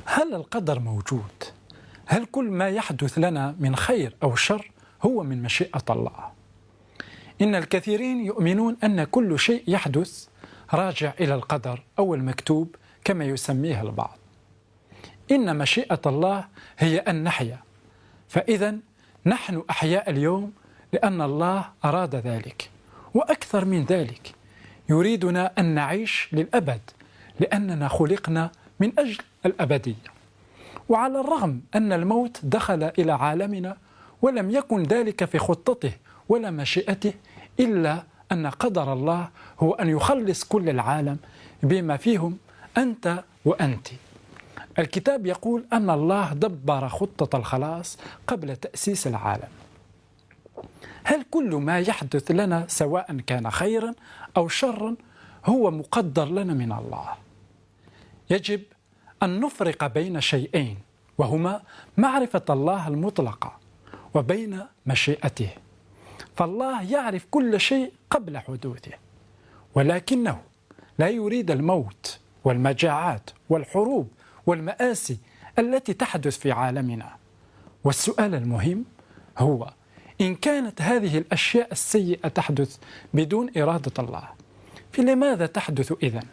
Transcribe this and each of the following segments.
هل القدر موجود؟ هل كل ما يحدث لنا من خير أو شر هو من مشيئة الله؟ إن الكثيرين يؤمنون أن كل شيء يحدث راجع إلى القدر أو المكتوب كما يسميه البعض. إن مشيئة الله هي أن نحيا، فإذا نحن أحياء اليوم لأن الله أراد ذلك، وأكثر من ذلك يريدنا أن نعيش للأبد لأننا خلقنا من أجل الأبدية. وعلى الرغم أن الموت دخل إلى عالمنا ولم يكن ذلك في خطته ولا مشيئته، إلا أن قدر الله هو أن يخلص كل العالم بما فيهم أنت وأنت. الكتاب يقول أن الله دبر خطة الخلاص قبل تأسيس العالم. هل كل ما يحدث لنا سواء كان خيرا أو شرا هو مقدر لنا من الله؟ يجب أن نفرق بين شيئين، وهما معرفة الله المطلقة وبين مشيئته. فالله يعرف كل شيء قبل حدوثه، ولكنه لا يريد الموت والمجاعات والحروب والمآسي التي تحدث في عالمنا. والسؤال المهم هو: إن كانت هذه الأشياء السيئة تحدث بدون إرادة الله، فلماذا تحدث إذن؟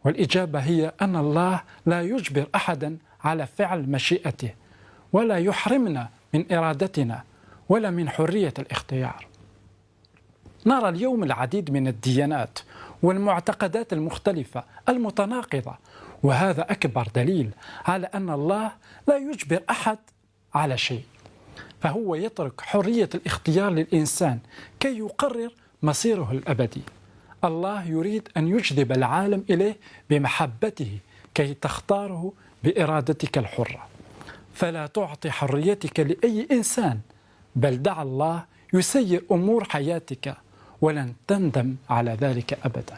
والإجابة هي أن الله لا يجبر أحدا على فعل مشيئته، ولا يحرمنا من إرادتنا ولا من حرية الاختيار. نرى اليوم العديد من الديانات والمعتقدات المختلفة المتناقضة، وهذا أكبر دليل على أن الله لا يجبر أحد على شيء، فهو يترك حرية الاختيار للإنسان كي يقرر مصيره الأبدي. الله يريد أن يجذب العالم إليه بمحبته كي تختاره بإرادتك الحرة، فلا تعطي حريتك لأي إنسان، بل دع الله يسير أمور حياتك ولن تندم على ذلك أبداً.